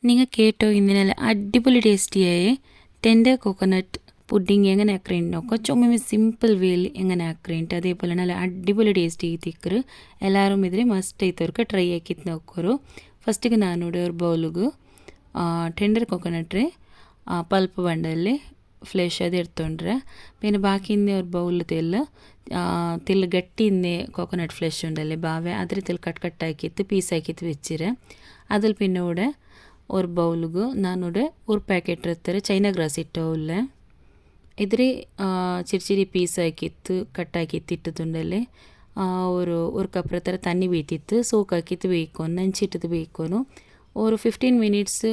നിങ്ങൾ കേട്ടോ ഇന്ന് നല്ല അടിപൊളി ടേസ്റ്റിയായ ടെൻഡർ കോക്കനട്ട് പുഡിങ് എങ്ങനെ ആക്കറേണ്ട് നോക്കാം. ചുമ്മാ സിമ്പിൾ വേയിൽ എങ്ങനെ ആക്കറേണ്ട് അതേപോലെ നല്ല അടിപൊളി ടേസ്റ്റ് ചെയ്തിಕ್ಕರು ಎಲ್ಲರೂ ಇದ್ರೆ ಮಸ್ಟ್ ಐತವ್ರಿಗೆ ಟ್ರೈ ಹಾಕಿತ್ತು ನೋಕೋರು. ಫಸ್ಟಿಗೆ ನಾನು ಒಂದು ಬೌಲಿಗೆ ಟೆಂಡರ್ ಕೋಕೋನಟ್ ಪಲ್ಪ್ ಬಂಡಲ್ಲಿ ಫ್ಲೆಶ್ ಅದು ಇಡ್ತೊಂಡ್ರೆ പിന്നെ ബാക്കിಯಿಂದ ഒരു ബൗളിൽ തെല്ല് ഗട്ടിinde കോക്കനട്ട് ഫ്ലഷ് ഉണ്ടല്ലേ ബാവെ അതിൽ തെല്ല് കട്ടാക്കിയിട്ട് പീസാക്കിയിട്ട് വെച്ചിരെ. അതിൽ പിന്നെ ഇവിടെ ഒരു ബൗലിಗೆ ನಾನೊಡೆ ഒരു ಪ್ಯಾಕೆಟ್ ಇರ್ತಾರೆ ಚೈನಾ ಗ್ರಾಸ್ ಇಟ್ಟವುಲ್ಲ ಇದ್ರೆ ಚಿರಿ ಪೀಸ್ ಹಾಕಿತ್ತು ಕಟ್ಟಾಕಿತ್ತು ಇಟ್ಟದುಂಡಲ್ಲಿ ഒരു കപ്പ് ಥರ ತಣ್ಣಿ ಬೇಯ್ತಿತ್ತು ಸೋಕ್ ಹಾಕಿತ್ತು ಬೇಯ್ಕೊಂಡು ನಂಚಿಟ್ಟದು ಬೇಯ್ಕೊಂಡು ഒരു 15 മിനിറ്റ്സ്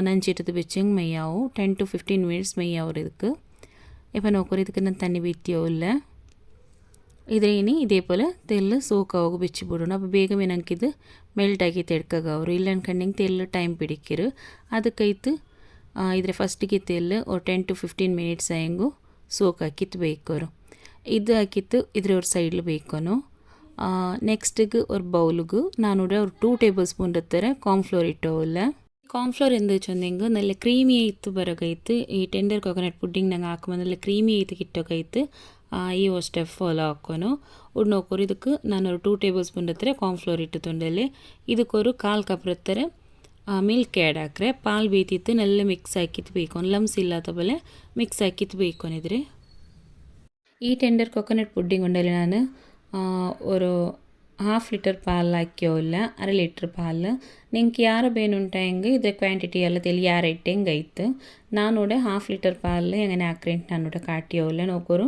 ನಂಚಿಟ್ಟದು വെച്ചെങ്കിൽ മെയ്യാവും 10 to 15 മിനിറ്റ്സ് മെയ്യാവും ಇದಕ್ಕೆ. ഇപ്പം നോക്കൂ ಇದಕ್ಕೆ ನಾನು ತಣ್ಣಿ ಬೇಯ್ತಿಯೋಲ್ಲ ಇದ್ರೆ ಇನಿ ಇದೇപോലെ ತೆಲ್ಲು ಸೋಕಾಗಿ ಬೆಚ್ಚಿ ಬಿಡೋಣ. അപ്പോൾ ಬೇಗನೆ ನನಗಿದು ಮೆಲ್ಟ್ ಆಗಿ ತೆಡ್ಕಾಗವ್ರು ಇಲ್ಲ ಅನ್ಕಂಡು ತೆಲ್ಲು ಟೈಮ್ ಪಿಡಿಕ್ಕಿರು ಅದಕ್ಕೈತು ಇದ್ರೆ ಫಸ್ಟಿಗೆ ತೆಲ್ಲು ஒரு 10 to 15 ಮಿನಿಟ್ಸ್ ಆಯಂಗು ಸೋಕ್ ಹಾಕಿತ್ತು ಬೇಯ್ಕೋರು. ಇದು ಹಾಕಿತ್ತು ಇದ್ರ ஒரு ಸೈಡ್ಲು ಬೇಯ್ಕೊನು. ನೆಕ್ಸ್ಟಿಗೆ ஒரு ಬೌಲಿಗೆ ನಾನೂಡ ஒரு 2 ಟೇಬಲ್ ಸ್ಪೂನ್ ಇರ್ತಾರೆ ಕಾರ್ನ್ಫ್ಲೋರ್ ಇಟ್ಟೋಲ್ಲ. ಕಾರ್ನ್ಫ್ಲೋರ್ ಎಂದು ಚಂದಂಗೆ നല്ല ಕ್ರೀಮಿ ಇತ್ತು ಬರೋಕೈತು. ಈ ಟೆಂಡರ್ ಕೋಕೋನಟ್ ಪುಡ್ಡಿಂಗ್ ನಂಗೆ ಹಾಕುമ്പോൾ നല്ല ಕ್ರೀಮಿ ಇತ್ತು ಕಿಟ್ಟೋಕೈತು. ಈ ಸ್ಟೆಪ್ ಫಾಲೋ ಹಾಕೋನು ಉಡ್ ನೋಕೋರು. ಇದಕ್ಕೆ ನಾನು ഒരു 2 ಟೇಬಲ್ ಸ್ಪೂನ್ ಇರ್ತಾರೆ ಕಾರ್ನ್ಫ್ಲೋರ್ ಇಟ್ಟುತೊಂಡಲ್ಲಿ ಇದಕ್ಕೊರು 1/4 ಕಪ್ ಇರ್ತಾರೆ ಮಿಲ್ಕ್ ಆ್ಯಡ್ ಹಾಕ್ರೆ ಪಾಲ್ ಬೇಯ್ತಿತ್ತು നല്ല ಮಿಕ್ಸ್ ಹಾಕಿತ್ತು ಬೇಯ್ಕೊಂಡು ಲಮ್ಸ್ ಇಲ್ಲದ പോലെ ಮಿಕ್ಸ್ ಹಾಕಿತ್ತು ಬೇಯ್ಕೊಂಡಿದ್ರೆ. ഈ ടെൻഡർ കോക്കനട്ട് പുഡിംഗ് ഉണ്ടല്ലേ ನಾನು ഒരു 1/2 ಲೀಟರ್ ಪಾಲು ಹಾಕ್ಯೋಲ್ಲ 1/2 ಲೀಟ್ರ್ ಪಾಲು ನಿಂಗೆ ಯಾರು ಬೇನುಂಟಾಯಂಗೆ ಇದ್ರ ಕ್ವಾಂಟಿಟಿ ಎಲ್ಲ ತೆಲಿ ಯಾರು ಇಟ್ಟಂಗೆ ಆಯ್ತು. ನಾನೂടെ 1/2 ಲೀಟರ್ ಪಾಲು എങ്ങനെ ആക്കറേണ്ട് ನಾನൂടെ കാട്ടിയോല്ല നോക്കോರು.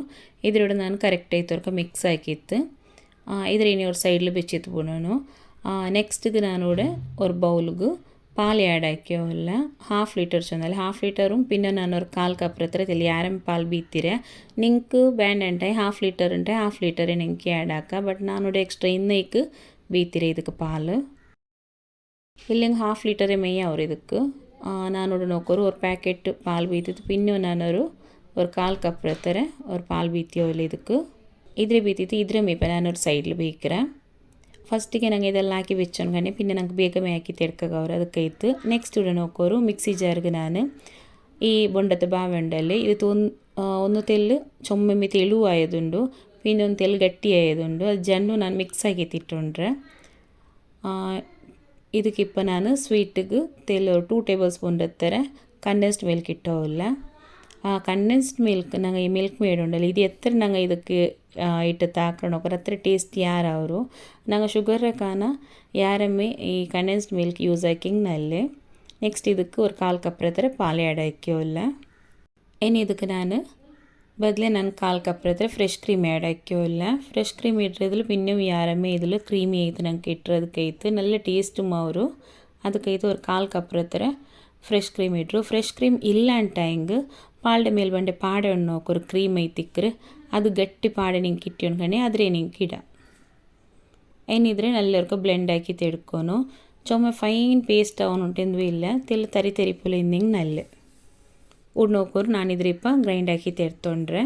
ഇതിലൂടെ ನಾನು ಕರೆಕ್ಟ್ ಆಯ್ತವ್ರಕ ಮಿಕ್ಸ್ ಹಾಕಿತ್ತು ಇದ್ರ ಇനി ഒരു സൈഡിൽ വെച്ചിട്ട് പോണു. നെക്സ്റ്റ് നാനൂടെ ഒരു ബൗലിಗೆ പാൽ ആഡ് ആക്കിയോല്ല 1/2 ಲೀಟರ್ ചെന്നാൽ 1/2 ಲೀಟറും പിന്നെ ഞാനൊരു 1/4 കപ്പ് എത്ര തെല്ലി ആരം പാൽ ബീത്തിരെ നിങ്ങൾക്ക് വേണ്ടുണ്ടായി 1/2 ಲೀಟರ್ ಉಂಟೆ 1/2 ಲೀಟರ್ ನಿಂಗೆ ಆ್ಯಡ್ ಹಾಕ ಬಟ್ ನಾನೂടെ ಎಕ್ಸ್ಟ್ರಾ ಇನ್ನೇക്ക് ಬೀತಿರೆ ಇದಕ್ಕೆ ಪಾಲು ಇಲ್ಲಿಂಗೆ 1/2 ಲೀಟರ್ മെയ്യാവും ಇದಕ್ಕೆ. ನಾನೂടെ നോക്കോರು ഒരു ಪ್ಯಾಕೆಟ್ പാൽ ಬೀತಿತ್ತು പിന്നെ ഞാനൊരു 1/4 കപ്പ് എത്ര ഒരു പാൽ ബീത്തിയോല്ല ಇದಕ್ಕೆ ಇದ್ರೆ ಬೀತಿತ್ತು ಇದ್ರೆ ಮೇಪ ನಾನೊരു സൈഡിൽ ಬೇಯ್க்கிறேன். ಫಸ್ಟಿಗೆ ನಂಗೆ ಇದೆಲ್ಲ ಹಾಕಿ വെച്ചോണ്ട് പിന്നെ ನಂಗೆ ಬೇಗನೆ ಹಾಕಿ ತೆಡ್ಕಾಗವ್ರು ಅದಕ್ಕೈತು. ನೆಕ್ಸ್ಟ್ ഇവിടെ നോക്കോರು ಮಿಕ್ಸಿ ಜಾರ್ಗೆ ನಾನು ഈ ബൊണ്ടത്തെ ബാവ ഉണ്ടല്ലേ ഇത് ഒന്ന് തെല്ല് ചുമ്മമ്മി തെളിവായതുണ്ട് പിന്നെ ഒന്ന് തെല്ല് ಗಟ್ಟಿಯಾಯದುಂಡು ಅದು ಜಂಡು ನಾನು ಮಿಕ್ಸ್ ಆಗಿಟ್ಟಿಟ್ಟುಂಡ್ರೆ ಇದಕ್ಕಿಪ್ಪ ನಾನು ಸ್ವೀಟಿಗೆ ತೆಲ್ಲು 2 ಟೇಬಲ್ ಸ್ಪೂನ್ ಇರ್ತಾರೆ ಕಂಡೆನ್ಸ್ಡ್ ಮಿಲ್ಕ್ ಇಟ್ಟೋಲ್ಲ. ಕಂಡೆನ್ಸ್ಡ್ ಮಿಲ್ಕ್ ನಂಗೆ ಈ ಮಿಲ್ಕ್ ಮೇಡ್ ಉಂಡಲ್ಲ ಇದು ಎತ್ತರ ನಂಗೆ ಇದಕ್ಕೆ ಇಟ್ಟು ತಾಕಣೋಕರ ಹತ್ರ ಟೇಸ್ಟ್ ಯಾರವರು ನಂಗೆ ಶುಗರ್ ಕಾನ ಯಾರಮ್ಮೆ ಈ ಕಂಡೆನ್ಸ್ಡ್ ಮಿಲ್ಕ್ ಯೂಸ್ ಹಾಕಿಂಗ್ ನಲ್ಲೇ. ನೆಕ್ಸ್ಟ್ ಇದಕ್ಕೆ ഒരു 1/4 ಕಪ್ ಹತ್ರ ಪಾಲು ಆ್ಯಡ್ ಹಾಕ್ಯೋಲ್ಲ. ಇನ್ನು ಇದಕ್ಕೆ ನಾನು ಬದಲೇ ನಾನು 1/4 ಕಪ್ ಹತ್ರ ಫ್ರೆಶ್ ಕ್ರೀಮ್ ಆ್ಯಡ್ ಹಾಕ್ಯೋಲ್ಲ. ಫ್ರೆಶ್ ಕ್ರೀಮ್ ಇಟ್ಟಿರೋದ್ರಲ್ಲಿ പിന്നെ ಯಾರಮ್ಮೆ ഇതിൽ ಕ್ರೀಮಿ ಐತೆ ನಂಗೆ ಇಟ್ಟಿರೋದಕ್ಕೈತೆ നല്ല ಟೇಸ್ಟು ಅವರು ಅದಕ್ಕೈತೆ ഒരു 1/4 ಕಪ್ ಹತ್ರ ಫ್ರೆಶ್ ಕ್ರೀಮ್ ಇಟ್ಟರು. ಫ್ರೆಶ್ ಕ್ರೀಮ್ ಇಲ್ಲ ಅಂಟಾಯಂಗೆ ಪಾಲ್ಡೆ ಮೇಲೆ ಬಂಡೆ ಪಾಡೆ ಹಣ್ಣು ಹಾಕೋರು ಕ್ರೀಮ್ ಐತಿಕ್ಕರೆ ಅದು ಗಟ್ಟಿ ಪಾಡೆ ನಿಂಗೆ ಕಿಟ್ಕೊಂಡ್ಕಣೆ ಆದರೆ ನಿಂಗೆ ಗಿಡ ಏನಿದ್ರೆ ನಲ್ಲವರ್ಗ ಬ್ಲೆಂಡ್ ಹಾಕಿ ತೆಡ್ಕೊನು ಚೊಮ್ಮೆ ಫೈನ್ ಪೇಸ್ಟ್ ಅವನು ಉಂಟೆಂದು ಇಲ್ಲ ತೆಲ್ಲ ತರಿ ತೆರಿಪುಲ ಹಿಂದಿಂಗೆ ನಲ್ಲೆ ಉಡ್ ನೋಕೋರು ನಾನಿದ್ರೆ ಇಪ್ಪ ಗ್ರೈಂಡ್ ಹಾಕಿ ತೆಡ್ತೊಂಡ್ರೆ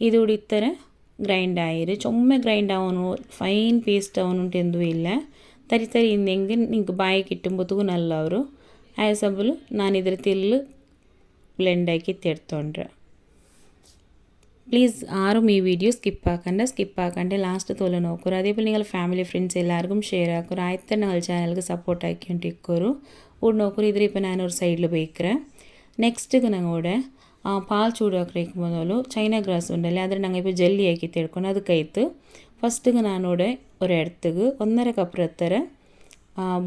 ಇದು ಉಡಿತಾರೆ ಗ್ರೈಂಡ್ ಆಯಿರಿ ಚೊಮ್ಮೆ ಗ್ರೈಂಡ್ ಅವನು ಫೈನ್ ಪೇಸ್ಟ್ ಅವನು ಉಂಟೆಂದು ಇಲ್ಲ ತರಿ ತರಿ ಹಿಂದಿಂಗೆ ನಿಂಗೆ ಬಾಯಿಗೆ ಇಟ್ಟುಂಬುತ್ತಿಗೂ ನಲ್ಲ ಅವರು ಆಯಸಬಲು ನಾನಿದ್ರೆ ತೆಲ್ಲು ಬ್ಲೆಂಡ್ ಹಾಕಿ ತೆಡ್ತೊಂಡ್ರೆ. പ്ലീസ് ആരും ഈ വീഡിയോ സ്കിപ്പാക്കണ്ട ലാസ്റ്റ് തോലെ നോക്കൂ. അതേപോലെ നിങ്ങൾ ഫാമിലി ഫ്രണ്ട്സ് എല്ലാവർക്കും ഷെയർ ആക്കൂ. ആദ്യത്തെ ഞങ്ങൾ ചാനലിക്ക് സപ്പോർട്ട് ആക്കിക്കൊണ്ടിരിക്കൂ. ഉഡ് നോക്കൂ ഇതിൽ ഇപ്പോൾ ഞാനൊരു സൈഡിൽ ಬೇಯ್க்கிறேன். ನೆಕ್ಸ್ಟಿಗೆ ഞങ്ങളുടെ ಪಾಲ್ ಚೂಡಾಕ್ಲಿಕ್ಕೆ ಮೊದಲು ಚೈನಾ ಗ್ರಾಸ್ ಉಂಡಲ್ಲ ಆದರೆ ನಂಗೆ ഇപ്പോൾ ಜೆಲ್ಲಿ ಹಾಕಿ ತೆಡ್ಕೊಂಡು ಅದಕ್ಕೈತು. ಫಸ್ಟಿಗೆ ನಾನೂടെ ഒരു എടുത്തിಗೆ 1/2 ಕಪ್ ಹತ್ತಿರ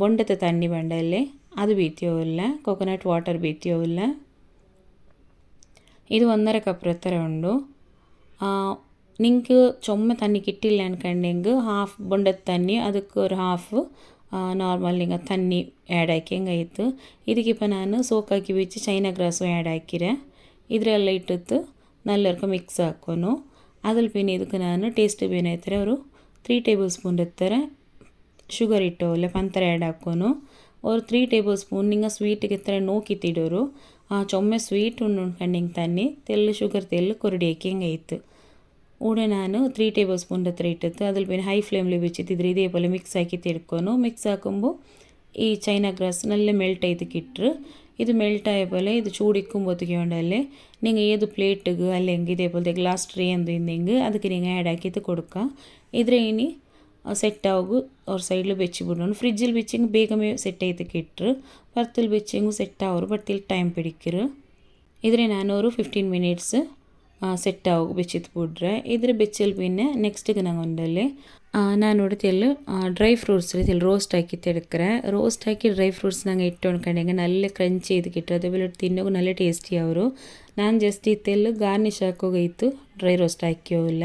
ಬೊಂಡത്തെ ತಣ್ಣಿ ಬಂಡಲ್ಲೇ ಅದು ಬೀತಿಯೋಲ್ಲ ಕೋಕೋನಟ್ ವಾಟರ್ ಬೀತಿಯೋಲ್ಲ ಇದು 1/2 ಕಪ್ ಹತ್ತಿರ ಉಂಡು. ನಿಂಗೆ ಚೊಮ್ಮೆ ತಣ್ಣಿ ಕಿಟ್ಟಿಲ್ಲ ಅನ್ಕಂಡೆಂಗೆ ಹಾಫ್ ಬೊಂಡದ ತಣ್ಣಿ ಅದಕ್ಕೆ ഒരു ಹಾಫ್ ನಾರ್ಮಲ್ ನಿಂಗೆ ತಣ್ಣಿ ಆ್ಯಡ್ ಹಾಕಿಂಗೆ ಆಯಿತು. ಇದಕ್ಕಿಪ್ಪ ನಾನು ಸೋಕ್ ಹಾಕಿ ಬೆಚ್ಚಿ ಚೈನಾ ಗ್ರಾಸು ಆ್ಯಡ್ ಹಾಕಿರೆ ಇದರೆಲ್ಲ ಇಟ್ಟಿತ್ತು ನಲ್ಲರ್ಕ ಮಿಕ್ಸ್ ಹಾಕೋನು. ಅದ್ರಲ್ಲಿ പിന്നെ ಇದಕ್ಕೆ ನಾನು ಟೇಸ್ಟ್ ಬೇನೈತಾರೆ ಅವರು 3 ಟೇಬಲ್ ಸ್ಪೂನ್ ಇರ್ತಾರೆ ಶುಗರ್ ಇಟ್ಟೋಲ್ಲ ಪಂತರ ಆ್ಯಡ್ ಹಾಕೋನು. ഒരു 3 ಟೇಬಲ್ ಸ್ಪೂನ್ ನಿಂಗೆ ಸ್ವೀಟಿಗೆ ಇರ್ತಾರೆ ನೋಕಿತ್ತಿಡೋರು ചുമ സ്വീറ്റ് ഉണ്ടെങ്കിൽ തന്നെ തെല്ല് ഷുഗർ തെല്ല് കൊരടി ആക്കിയെങ്കിൽ ആയിത്ത് ഊടെ ഞാൻ 3 ടേബിൾ സ്പൂൺ അത്ര ഇട്ടിട്ട് അതിൽ പിന്നെ ഹൈ ഫ്ലെയിമിൽ വെച്ചിട്ട് ഇതേപോലെ മിക്സ് ആക്കി എടുക്കുന്നു. മിക്സ് ആക്കുമ്പോൾ ಈ ಚೈನಾ ಗ್ರಾಸ್ നല്ല ಮೆಲ್ಟ್ ಆಯ್ತಕ್ಕಿಟ್ರು ಇದು ಮೆಲ್ಟ್ ಆയ പോലെ ഇത് ചൂടിക്കുമ്പോഴത്തേക്കും ഉണ്ടല്ലേ നിങ്ങൾ ഏത് പ്ലേറ്റുക്ക് അല്ലെങ്കിൽ ഇതേപോലത്തെ ഗ്ലാസ് ട്രേ എന്തെങ്കിൽ ಅದಕ್ಕೆ നിങ്ങൾ ആഡ് ആക്കിയിട്ട് കൊടുക്കുക ഇದ್ರೆ ഇനി ಸೆಟ್ ಆಗು ಅವ್ರ ಸೈಡ್ಲು ಬೆಚ್ಚಿ ಬಿಡೋಣ ಫ್ರಿಜ್ಜಲ್ಲಿ ಬೆಚ್ಚಿಂಗ್ ಬೇಗಮೇ ಸೆಟ್ ಆಯ್ತಕ್ಕೆ ಇಟ್ಟರು ಪರ್ತಲ್ಲಿ ಬೆಚ್ಚಿಂಗು ಸೆಟ್ ಅವರು ಬಟ್ ಇಲ್ಲಿ ಟೈಮ್ ಪಿಡಿಕ್ಕಿರು ಇದ್ರೆ ನಾನೂರು 15 ಮಿನಿಟ್ಸ್ ಸೆಟ್ ಆಗು ಬೆಚ್ಚಿತ್ತು ಬಿಡ್ರೆ ಇದ್ರೆ ಬೆಚ್ಚಲ್ಲಿ പിന്നെ ನೆಕ್ಸ್ಟಿಗೆ ನಂಗೆ ಒಂದಲ್ಲಿ ನಾನು ನೋಡ್ತಿಲ್ಲ ಡ್ರೈ ಫ್ರೂಟ್ಸ್ ರೀತಿಯಲ್ಲಿ ರೋಸ್ಟ್ ಹಾಕಿ ತೆಡ್ಕ್ರೆ ರೋಸ್ಟ್ ಹಾಕಿ ಡ್ರೈ ಫ್ರೂಟ್ಸ್ ನಂಗೆ ಇಟ್ಟೊಂಡ್ಕೊಂಡೆ നല്ല ಕ್ರಂಚಿ ಇದಕ್ಕಿಟ್ಟರೆ അതേപോലെ ತಿನ್ನೋಕೆ നല്ല ಟೇಸ್ಟಿ ಅವರು ನಾನು ಜಸ್ಟ್ ಇತ್ತೆಲ್ಲ ಗಾರ್ನಿಷ್ ಹಾಕೋಗೈತು ಡ್ರೈ ರೋಸ್ಟ್ ಹಾಕಿಯೋಲ್ಲ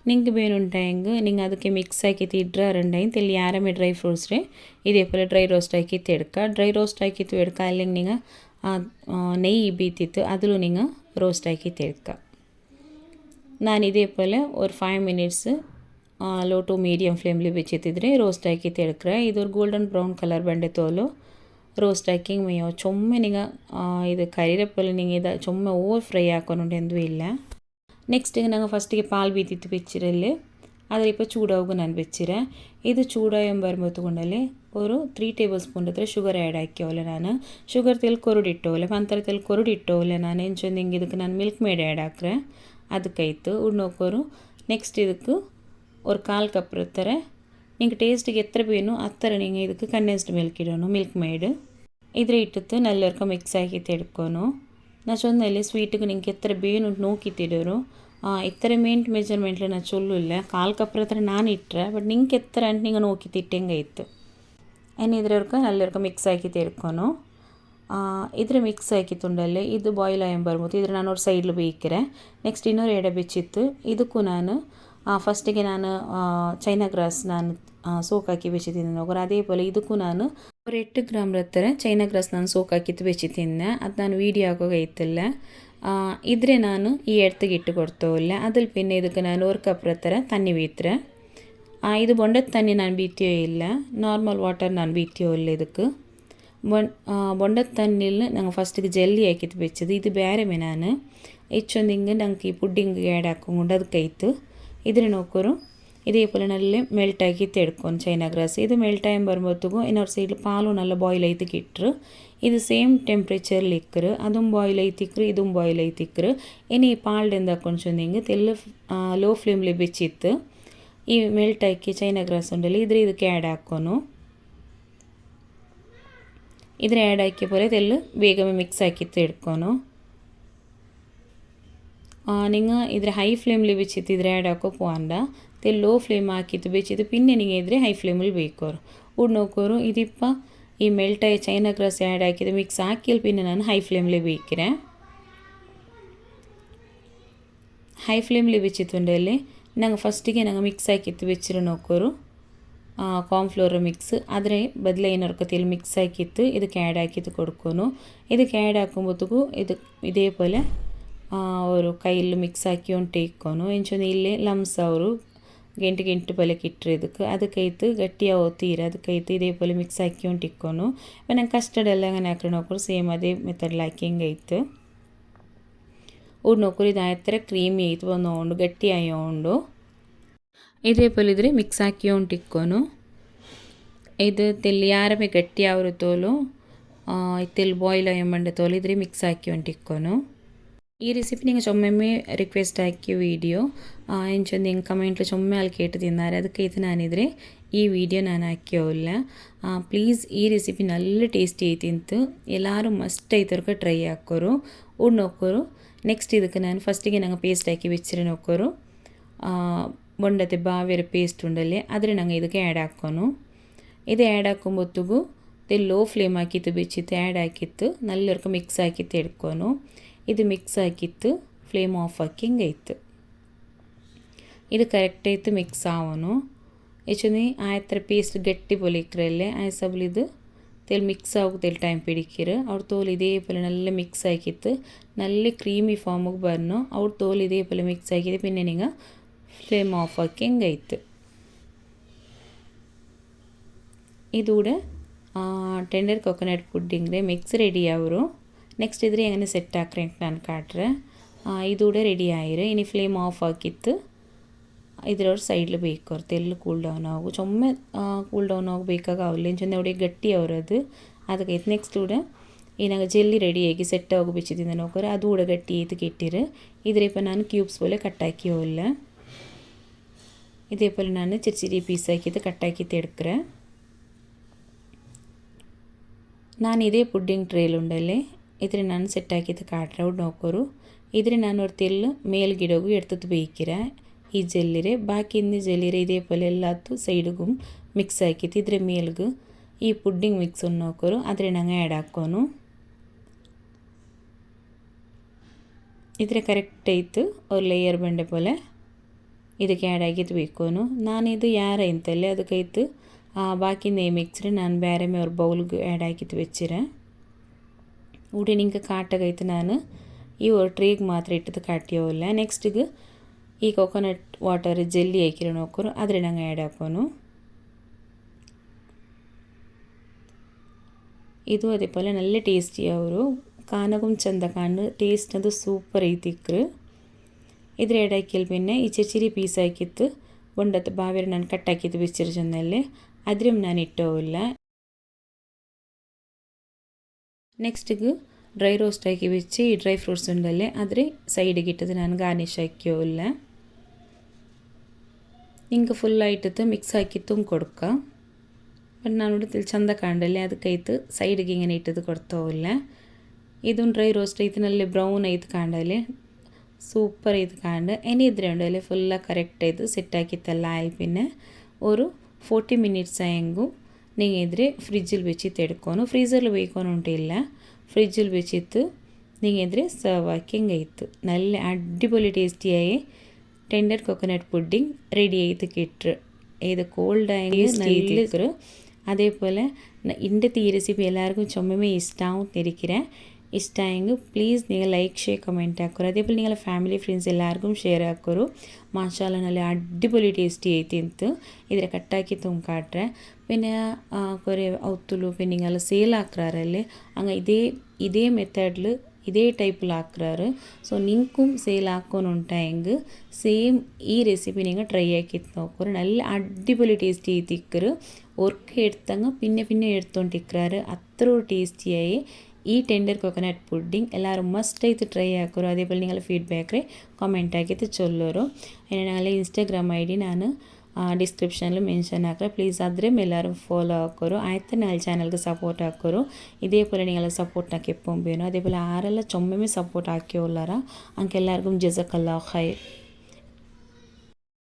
ನಿಂಗೆ ಬೇನುಂಟಾಯಂಗೆ ನಿಂಗೆ ಅದಕ್ಕೆ ಮಿಕ್ಸ್ ಹಾಕಿತ್ತು ಇಡ್ರಂಡಾಯಿನ್ ತೆಲ್ಲಿ ಯಾರಮೇ ಡ್ರೈ ಫ್ರೂಟ್ಸ್ ರೇ ಇದೇಪೋಲೆ ಡ್ರೈ ರೋಸ್ಟ್ ಹಾಕಿತ್ತು ಎಡ್ಕ ಡ್ರೈ ರೋಸ್ಟ್ ಹಾಕಿತ್ತು ಎಡ್ಕ ಅಲ್ಲಿಂಗೆ ನಿಂಗೆ ನೆಯ್ಯಿ ಬೀತಿತ್ತು ಅದಲು ನಿಂಗೆ ರೋಸ್ಟ್ ಹಾಕಿತ್ತು ಎಡ್ಕ ನಾನು ಇದೇಪೋಲೆ ஒரு 5 ಮಿನಿಟ್ಸ್ ಲೋ ಟು ಮೀಡಿಯಮ್ ಫ್ಲೇಮ್ಲಿ ಬೆಚ್ಚಿತ್ತಿದ್ರೆ ರೋಸ್ಟ್ ಹಾಕಿತ್ತು ಎಡ್ಕ್ರೆ ಇದೊಂದು ಗೋಲ್ಡನ್ ಬ್ರೌನ್ ಕಲರ್ ಬಂಡೆ ತೋಲು ರೋಸ್ಟ್ ಹಾಕಿಂಗ್ ಮೇಯೋ ಚೊಮ್ಮೆ ನಿಂಗೆ ಇದು ಕರಿರೆಪ್ಪಲು ನಿಂಗೆ ಇದು ಚೊಮ್ಮೆ ಓವರ್ ಫ್ರೈ ಹಾಕೋನುಂಟು ಎಂದೂ ಇಲ್ಲ ನೆಕ್ಸ್ಟಿಗೆ ನಂಗೆ ಫಸ್ಟಿಗೆ ಪಾಲು ಬೀತಿತ್ತು ಬೆಚ್ಚಿರಲ್ಲಿ ಆದರೆ ഇപ്പോൾ ചൂടാവുക ನಾನು ಬೆಚ್ಚಿರೆ ಇದು ചൂടായും വരുമ്പോഴത്തേക്കൊണ്ടല്ലേ ഒരു 3 ടേബിൾ സ്പൂൺ ಹತ್ರ ಶುಗರ್ ಆ್ಯಡ್ ಹಾಕ್ಯವಲ್ಲ ನಾನು ಶುಗರ್ ತೆಲ್ ಕೊರಡಿಟ್ಟೋಲೆ ಪಂತರ ತೆಲ್ ಕೊರಡಿಟ್ಟೋಲೆ ನಾನು ಎಂಚೊಂದು ಇದಕ್ಕೆ ನಾನು ಮಿಲ್ಕ್ ಮೇಡ್ ಆ್ಯಡ್ ಹಾಕ್ರೆ ಅದಕ್ಕಾಯ್ತು ಉಣ್ಣೋಕೋರು ನೆಕ್ಸ್ಟ್ ಇದಕ್ಕೆ ஒரு 1/4 ಕಪ್ ಇರ್ತಾರೆ ನಿಂಗೆ ಟೇಸ್ಟಿಗೆ ಎತ್ತರ ಬೇನು ಅತ್ತರ ನಿಂಗೆ ಇದಕ್ಕೆ ಕಂಡೆನ್ಸ್ಡ್ ಮಿಲ್ಕ್ ಇಡೋನು ಮಿಲ್ಕ್ ಮೇಡ್ ಇದ್ರೆ ಇಟ್ಟಿತ್ತು ನಲ್ಲರ್ಕ ಮಿಕ್ಸ್ ಆಗಿ ತೆಡ್ಕೊನು ನಾ ಚೊಂದಲ್ಲಿ ಸ್ವೀಟಿಗೆ ನಿಂಗೆ ಎತ್ತರ ಬೇನು ನೋಕಿತ್ತಿಡೋರು ಇತ್ತರ ಮೆಜರ್ಮೆಂಟ್ಲಿ ನಾ ಚೊಲ್ಲಿಲ್ಲ 1/4 ಕಪ್ ಹತ್ರ ನಾನು ಇಟ್ಟರೆ ಬಟ್ ನಿಂಗೆ ಎತ್ತರ ಅಂತ ನಿಂಗೆ ನೋಕಿತ್ತಿಟ್ಟಂಗೆ ಇತ್ತು ಏನಿದ್ರವ್ರಕ ನಲ್ಲರ್ಕ ಮಿಕ್ಸ್ ಆಗಿ ತೆಡ್ಕೊನು ಇದ್ರೆ ಮಿಕ್ಸ್ ಹಾಕಿತ್ತುಂಡಲ್ಲಿ ಇದು ಬಾಯ್ಲ್ ಆಗಿ ಬರ್ಬೋದು ಇದ್ರೆ ನಾನು ಅವ್ರ ಸೈಡ್ಲು ಬೇಯಿಕ್ರೆ ನೆಕ್ಸ್ಟ್ ಇನ್ನೊಂದು ಎಡೆ ಬೆಚ್ಚಿತ್ತು ಇದಕ್ಕೂ ನಾನು ಫಸ್ಟಿಗೆ ನಾನು ಚೈನಾ ಗ್ರಾಸ್ ನಾನು ಸೋಕ್ ಹಾಕಿ ಬೆಚ್ಚಿದ್ದೀನಿ ನೋಡ್ರೆ അതേപോലെ ಇದಕ್ಕೂ ನಾನು ഒരു 8 ಗ್ರಾಮ್ ಹತ್ತಿರ ಚೈನಾ ಗ್ರಾಸ್ ನಾನು ಸೋಕ್ ಹಾಕಿತ್ತು ಬೆಚ್ಚಿತಿದ್ದೆ ಅದು ನಾನು ವೀಡಿಯೋ ಹಾಕೋಗೈತಿಲ್ಲ ಇದ್ರೆ ನಾನು ಈ ಎಡ್ತಿಗೆ ಇಟ್ಟು ಕೊಡ್ತೋಲ್ಲ ಅದಲ್ಲಿ പിന്നെ ಇದಕ್ಕೆ ನಾನು 1 ಕಪ್ ಹತ್ತಿರ ತಣ್ಣಿ ಬೀತ್ರೆ ಇದು ಬೊಂಡದ ತಣ್ಣಿ ನಾನು ಬೀತಿಯೋ ಇಲ್ಲ ನಾರ್ಮಲ್ ವಾಟರ್ ನಾನು ಬೀತಿಯೋ ಇಲ್ಲ ಇದಕ್ಕೆ ಬೊಂಡದ ತಣ್ಣಿಲ್ಲ ನಂಗೆ ಫಸ್ಟಿಗೆ ಜೆಲ್ಲಿ ಹಾಕಿತ್ತು ಬೆಚ್ಚದು ಇದು ಬೇರೆ ನಾನು ಹೆಚ್ಚೊಂದು ಹಿಂಗೆ ನಂಗೆ ಈ ಪುಡ್ಡಿಂಗ್ಗೆ ಆ್ಯಡ್ ಹಾಕೊಂಡು ಅದಕ್ಕೈತು ಇದ್ರೆ ನೋಕೋರು ಇದೇಪೋಲೆ ನಲ್ಲ ಮೆಲ್ಟ್ ಆಗಿ ತೆಡ್ಕೊಂಡು ಚೈನಾ ಗ್ರಾಸ್ ಇದು ಮೆಲ್ಟ್ ಆಗಿ ಬರ್ಬೋತ್ತಿಗೂ ಇನ್ನೊಂದು ಸೈಡ್ ಪಾಲು ನಲ್ಲ ಬಾಯ್ಲ್ ಐತಿಕ್ಕೆ ಇಟ್ಟರು ಇದು ಸೇಮ್ ಟೆಂಪ್ರೇಚರ್ಲಿ ಇಕ್ಕರು ಅದೊಂದು ಬಾಯ್ಲ್ ಐತಿಕ್ರು ಇದೊಂದು ಬಾಯ್ಲ್ ಐತಿಕ್ರು ಇನ್ನು ಈ ಪಾಲ್ಡೆಂದು ಹಾಕೊಂಡು ಹಿಂಗೆ ತೆಲ್ಲ ಲೋ ಫ್ಲೇಮ್ಲಿ ಬೆಚ್ಚಿತ್ತು ಈ ಮೆಲ್ಟ್ ಹಾಕಿ ಚೈನಾ ಗ್ರಾಸ್ ಉಂಡಲ್ಲಿ ಇದ್ರೆ ಇದಕ್ಕೆ ಆ್ಯಡ್ ಹಾಕೋನು ಇದ್ರೆ ಆ್ಯಡ್ ಹಾಕಿ പോലെ ತೆಲ್ಲ ಬೇಗ ಮಿಕ್ಸ್ ಹಾಕಿತ್ತು ಇಡ್ಕೊನು നിങ്ങൾ ഇದ್ರೆ ഹൈ ഫ്ലെയിമിൽ വെച്ചിട്ട് ഇದ್ರೆ ആഡ് ആക്കോ പോകണ്ട തെൽ ലോ ഫ്ലെയിം ആക്കിയിട്ട് വെച്ചിട്ട് പിന്നെ നിങ്ങൾ ഇದ್ರೆ ഹൈ ഫ്ലെയിമിൽ ಬೇಯ್ಕೋರು ಉಡ್ ನೋಕೋರು ഇതിപ്പോൾ ಈ ಮೆಲ್ಟಾಗಿ ಚೈನಾ ಗ್ರಾಸ್ ಆ್ಯಡ್ ಹಾಕಿದ್ದು ಮಿಕ್ಸ್ ಹಾಕಿಲ್ പിന്നെ ನಾನು ಹೈ ಫ್ಲೇಮಿൽ ಬೇಯ್ಕಿರೆ ಹೈ ಫ್ಲೇಮಿൽ വെച്ചിട്ടുണ്ടല്ലേ ನಂಗೆ ಫಸ್ಟಿಗೆ ನಂಗೆ ಮಿಕ್ಸ್ ಹಾಕಿತ್ತು വെച്ചിರು ನೋಕೋರು ಕಾರ್ನ್ಫ್ಲೋರ್ ಮಿಕ್ಸ್ ಆದರೆ ಬದಲು ಏನಾರ್ಕತಿಯಲ್ಲಿ ಮಿಕ್ಸ್ ಹಾಕಿತ್ತು ಇದಕ್ಕೆ ಆ್ಯಡ್ ಹಾಕಿತ್ತು ಕೊಡ್ಕೊನು ಇದಕ್ಕೆ ಆ್ಯಡ್ ಹಾಕೊಂಬತ್ತಿಗೂ ಇದೇಪೋಲೆ ಅವರು ಕೈಯಲ್ಲಿ ಮಿಕ್ಸ್ ಹಾಕಿ ಉಂಟು ಇಕ್ಕೋನು ಎಂಚೊಂದು ಇಲ್ಲೇ ಲಮ್ಸ್ ಅವರು ಗೆಂಟು ಪಲ್ಯಕ್ಕೆ ಇಟ್ಟರೆ ಅದಕ್ಕೈತು ಗಟ್ಟಿಯಾವ ತೀರ ಅದಕ್ಕೈತು ಇದೇಪೋಲೆ ಮಿಕ್ಸ್ ಹಾಕಿ ಉಂಟು ಇಕ್ಕೋನು ನಂಗೆ ಕಸ್ಟರ್ಡ್ ಎಲ್ಲ ಹಂಗೆ ಹಾಕಿ ನೋಡ್ಕೊರು ಸೇಮ್ ಅದೇ ಮೆಥಡ್ಲಿ ಹಾಕಿ ಹಿಂಗೈತು ಉಡ್ ನೋಡ್ಕೊರು ಇದು ಆಯ್ತರ ಕ್ರೀಮಿ ಐತು ಒಂದು ಗಟ್ಟಿ ಆಯೋಂಡು ಇದೇಪೋಲೆ ಇದ್ರೆ ಮಿಕ್ಸ್ ಹಾಕಿ ಉಂಟು ಇಕ್ಕೋನು ಇದು ತೆಲ್ಲಿ ಯಾರಮೇ ಗಟ್ಟಿ ಅವರು ತೋಲು ತೆಲ್ಲಿ ಬಾಯ್ಲ್ ಆಯಂಬಂಡೆ ತೋಲು ಇದ್ರೆ ಮಿಕ್ಸ್ ಹಾಕಿ ಉಂಟು ಇಕ್ಕೋನು ഈ റെസിപ്പി നിങ്ങൾ ചുമ്മ റിക്വസ്റ്റ് ആക്കിയ വീഡിയോ എനിച്ചൊന്ന് നിങ്ങൾ കമൻറ്റിൽ ചുമ്മ ആൾ കേട്ട് തിന്നാറ് ಅದಕ್ಕೆ ಇದು ನಾನಿದ್ರೆ ಈ ವಿಡಿಯೋ ನಾನು ಹಾಕಿಯೋಲ್ಲ ಪ್ಲೀಸ್ ಈ ರೆಸಿಪಿ നല്ല ಟೇಸ್ಟಿ ಐತಿಂತು ಎಲ್ಲರೂ ಮಸ್ಟ್ ಐತರ್ಕ ಟ್ರೈ ಹಾಕೋರು ಉಡ್ ನೋಕೋರು ನೆಕ್ಸ್ಟ್ ಇದಕ್ಕೆ ನಾನು ಫಸ್ಟಿಗೆ ನಂಗೆ ಪೇಸ್ಟ್ ಹಾಕಿ ಬೆಚ್ಚಿರೆ ನೋಕೋರು ಬೊಂಡತೆ ಬಾವೇರ ಪೇಸ್ಟ್ ಉಂಡಲ್ಲಿ ಆದರೆ ನಂಗೆ ಇದಕ್ಕೆ ಆ್ಯಡ್ ಹಾಕೋನು ಇದು ಆ್ಯಡ್ ಹಾಕೊಂಬೊತ್ತಿಗೂ ಲೋ ಫ್ಲೇಮ್ ಹಾಕಿತ್ತು ಬೆಚ್ಚಿತ್ತು ಆ್ಯಡ್ ಹಾಕಿತ್ತು ನಲ್ಲರ್ಕ ಮಿಕ್ಸ್ ಹಾಕಿತ್ತು ಎಡ್ಕೊನು ಇದು ಮಿಕ್ಸ್ ಹಾಕಿತ್ತು ಫ್ಲೇಮ್ ಆಫ್ ಹಾಕಿ ಹಿಂಗೈತು ಇದು ಕರೆಕ್ಟ್ ಆಯಿತು ಮಿಕ್ಸ್ ಆವನು ಹೆಚ್ಚು ಆಯ್ತರ ಪೇಸ್ಟ್ ಗಟ್ಟಿ പോലെ ಇಕ್ಕರಲ್ಲೇ ಆಯ್ ಸಬ್ಲಿದು ತೆಲ್ ಮಿಕ್ಸ್ ಆಗೋದಿಲ್ಲ ಟೈಮ್ ಪಿಡಿಕಿರು ಅವ್ರ ತೋಲ್ ಇದೇ ಪೋಲೆ നല്ല ಮಿಕ್ಸ್ ಹಾಕಿತ್ತು നല്ല ಕ್ರೀಮಿ ಫಾರ್ಮಿಗೆ ಬರ್ನು ಅವ್ರ ತೋಲ್ ಇದೇ ಪೋಲೆ ಮಿಕ್ಸ್ ಹಾಕಿದೆ പിന്നെ ನಿಂಗೆ ಫ್ಲೇಮ್ ಆಫ್ ಹಾಕಿ ಹಿಂಗೈತು ಇದೂടെ ಟೆಂಡರ್ ಕೊಕೊನಟ್ ಪುಡ್ಡಿಂಗ್ರೆ ಮಿಕ್ಸ್ ರೆಡಿ ಅವರು ನೆಕ್ಸ್ಟ್ ಇದ್ರೆ ಹೆಂಗೆ ಸೆಟ್ ಹಾಕ್ರೆ ಅಂತ ನಾನು ಕಾಟ್ರೆ ಇದೂടെ ರೆಡಿ ಆಯಿರು ಇನ್ನು ಫ್ಲೇಮ್ ಆಫ್ ಹಾಕಿತ್ತು ಇದ್ರವ್ರು ಸೈಡ್ಲು ಬೇಕವ್ರು ತೆಲ್ಲು ಕೂಲ್ ಡೌನ್ ಆಗು ಚೊಮ್ಮೆ ಕೂಲ್ ಡೌನ್ ಆಗಬೇಕಾಗ ಅವಲ್ಲ ಇಂಚೊಂದು ಅವಡೆ ಗಟ್ಟಿ ಅವರದು ಅದಕ್ಕೆ ನೆಕ್ಸ್ಟ್ ಕೂಡ ಏನಾಗ ಜೆಲ್ಲಿ ರೆಡಿಯಾಗಿ ಸೆಟ್ ಆಗು ಬೆಚ್ಚಿದಿಂದ ನೋಕರೆ ಅದು ಕೂಡ ಗಟ್ಟಿ ಇದು ಕೆಟ್ಟಿರು ಇದ್ರೇಪ ನಾನು ಕ್ಯೂಬ್ಸ್ പോലെ ಕಟ್ಟಾಕಿ ಹೋಲ್ಲ ഇതേപോലെ ഞാൻ ചെറിയ പീസാക്കിയിട്ട് കട്ടാക്കിയിട്ട് എടുക്കുക ನಾನು ಇದೇ ಪುಡ್ಡಿಂಗ್ ಟ್ರೇಲುಂಡಲ್ಲೇ ಇದ್ರೆ ನಾನು ಸೆಟ್ ಹಾಕಿದ್ದು ಕಾಟ್ರೌಡ್ ನೋಕೋರು ಇದ್ರೆ ನಾನು ಅವ್ರ ತೆಲ್ಲು ಮೇಲ್ಗಿಡಗು ಎಡ್ತದ್ದು ಬೇಯ್ಕಿರ ಈ ಜೆಲ್ಲಿರೆ ಬಾಕಿಂದ ಜೆಲ್ಲಿರೆ ಇದೇപോലെ ಎಲ್ಲತ್ತು ಸೈಡ್ಗೂ ಮಿಕ್ಸ್ ಹಾಕಿತ್ತು ಇದ್ರೆ ಮೇಲ್ಗು ಈ ಪುಡ್ಡಿಂಗ್ ಮಿಕ್ಸ್ ನೋಕೋರು ಆದರೆ ನಂಗೆ ಆ್ಯಡ್ ಹಾಕೋನು ಇದ್ರೆ ಕರೆಕ್ಟ್ ಆಯಿತು ಅವ್ರ ಲೇಯರ್ ಬಂಡೆ പോലെ ಇದಕ್ಕೆ ಆ್ಯಡ್ ಆಗಿದ್ದು ಬೇಕೋನು ನಾನಿದು ಯಾರ ಇಂತಲ್ಲೇ ಅದಕ್ಕೈತು ಬಾಕಿಂದ ಮಿಕ್ಸ್ರೆ ನಾನು ಬೇರೆ ಅವ್ರ ಬೌಲ್ಗೆ ಆ್ಯಡ್ ಆಗಿತ್ತು വെച്ചിರ ಊಟ ನಿಂಗೆ ಕಾಟಾಗೈತು ನಾನು ಈ ஒரு ಟ್ರೇಗೆ ಮಾತ್ರ ಇಟ್ಟದು ಕಾಟಿಯೋಲ್ಲ ನೆಕ್ಸ್ಟ್ಗೆ ಈ ಕೊಕೊನಟ್ ವಾಟರ್ ಜೆಲ್ಲಿ ಹಾಕಿರೋ ನೋಕೋರು ಆದರೆ ನಂಗೆ ಆ್ಯಡ್ ಹಾಕೋನು ಇದು അതേപോലെ നല്ല ടേസ്റ്റി ಅವರು കാണും ചന്ത കാണു ടേസ്റ്റ് ಅದು ಸೂಪರ್ ಐತಿಕ್ರು ಇದ್ರ ಆ್ಯಡ್ ಹಾಕಿಲ್ പിന്നെ ಈ ചെറിയ പീസ് ಹಾಕಿತ್ತು ಒಂಡತ್ತು ಬಾವೇರು ನಾನು ಕಟ್ ಹಾಕಿದ್ದು ಬೆಚ್ಚಿರ ಚೆಂದಲ್ಲೇ ಅದ್ರ ನಾನು ಇಟ್ಟೋಲ್ಲ ನೆಕ್ಸ್ಟ್ಗೆ ಡ್ರೈ ರೋಸ್ಟ್ ಹಾಕಿ ಬೆಚ್ಚಿ ಈ ಡ್ರೈ ಫ್ರೂಟ್ಸ್ ಉಂಡಲ್ಲೇ ಆದರೆ ಸೈಡಿಗೆ ಇಟ್ಟದು ನಾನು ಗಾರ್ನಿಷ್ ಹಾಕಿಯೋಲ್ಲ ಹಿಂಗೆ ಫುಲ್ ಆಯ್ತದ್ದು ಮಿಕ್ಸ್ ಹಾಕಿ ತುಂಬ ಕೊಡ್ಕ ಬಟ್ ನಾನು ಉಡುತ್ತಿಲ್ಲ ಚಂದ ಕಾಂಡಲ್ಲೇ ಅದಕ್ಕೈತು ಸೈಡಿಗೆ ಹಿಂಗೆ ಇಟ್ಟದು ಕೊಡ್ತಾವಿಲ್ಲ ಇದೊಂದು ಡ್ರೈ ರೋಸ್ಟ್ ಐತೆ ನಲ್ಲಿ ಬ್ರೌನ್ ಐತೆ ಕಾಂಡಲ್ಲೇ സൂപ്പർ ഇത് കാണ്ട് ഇനി ഇതിലുണ്ടല്ലേ ഫുള്ള് കറക്റ്റ് ആയത് സെറ്റാക്കിത്തല്ല ആയി പിന്നെ ഒരു 40 മിനിറ്റ്സ് ആയെങ്കിൽ നിങ്ങൾ ഇതിൽ ഫ്രിഡ്ജിൽ വെച്ചിട്ട് എടുക്കണം ഫ്രീസറിൽ വെക്കണമെന്നില്ല ഫ്രിഡ്ജിൽ വെച്ചിട്ട് നിങ്ങൾ ഇതിൽ സെർവ് ആക്കി കഴിത്തു നല്ല അടിപൊളി ടേസ്റ്റിയായി ടെൻഡർ കൊക്കനട്ട് പുഡിംഗ് റെഡി ആയിട്ട് കിട്ടും ഏത് കോൾഡ് ആയെങ്കിൽ നല്ല അതേപോലെ ഇന്നത്തെ ഈ റെസിപ്പി എല്ലാവർക്കും ചുമ്മാ ഇഷ്ടമാവും തിരിக்கிறேன் ಇಷ್ಟಾയെങ്കിൽ ಪ್ಲೀಸ್ ನೀವು ಲೈಕ್ ಶೇರ್ ಕಮೆಂಟ್ ಹಾಕೋರು അതേപോലെ നിങ്ങളെ ഫാമിലി ഫ്രണ്ട്സ് എല്ലാവർക്കും ഷെയർ ആക്കോರು മാഷാല്ല നല്ല അടിപൊളി ടേസ്റ്റി ആയിത്തിന്ത് ഇതിൽ കട്ടാക്കി കാട്ടെ പിന്നെ കുറേ ഔത്തുള്ളൂ പിന്നെ നിങ്ങൾ ಸೇಲ್ ಹಾಕ್ರಾರಲ್ಲೇ ಹಂಗೆ ಇದೇ ಮೆಥಡ್ಲು ಇದೇ ಟೈಪ್ಲು ಹಾಕ್ರಾರು ಸೊ ನಿಂക്കും ಸೇಲ್ ಹಾಕೋನುಂಟಾയെങ്കിൽ സെയിം ഈ റെസിപ്പി നിങ്ങൾ ട്രൈ ആക്കിയിട്ട് നോക്കൂ നല്ല അടിപൊളി ടേസ്റ്റി ആയിത്തിക്കറ് ഒർക്ക എടുത്തങ്ങ് പിന്നെ എടുത്തോണ്ടിരിക്കാറ് അത്ര ടേസ്റ്റിയായി ಈ ಟೆಂಡರ್ ಕೊಕೊನಟ್ ಪುಡ್ಡಿಂಗ್ ಎಲ್ಲರೂ ಮಸ್ಟ್ ಆಯ್ತು ಟ್ರೈ ಹಾಕೋರು അതേപോലെ നിങ്ങൾ ഫീഡ്ബാക്ക് കമൻറ്റ് ആക്കിയിട്ട് ചൊല്ലോರು ഞങ്ങളെ ഇൻസ്റ്റാഗ്രാം ഐ ಡಿ ನಾನು ಡಿಸ್ಕ್ರಿಪ್ಷನಲ್ಲಿ ಮೆನ್ಷನ್ ಹಾಕ್ರೆ ಪ್ಲೀಸ್ ಆದರೆ ಎಲ್ಲರೂ ಫಾಲೋ ಹಾಕೋರು ಆಯ್ತು ನಾಳೆ ಚಾನಲ್ಗೆ ಸಪೋರ್ಟ್ ಹಾಕೋರು ഇതേപോലെ നിങ്ങൾ സപ്പോർട്ട് ആക്കി എപ്പം വേണം അതേപോലെ ആരെല്ലാം ചുമ്മമേ സപ്പോർട്ട് ആക്കിയോള്ളാറ അങ്കെല്ലാവർക്കും ജസക്കല്ലാഹ് ഖൈർ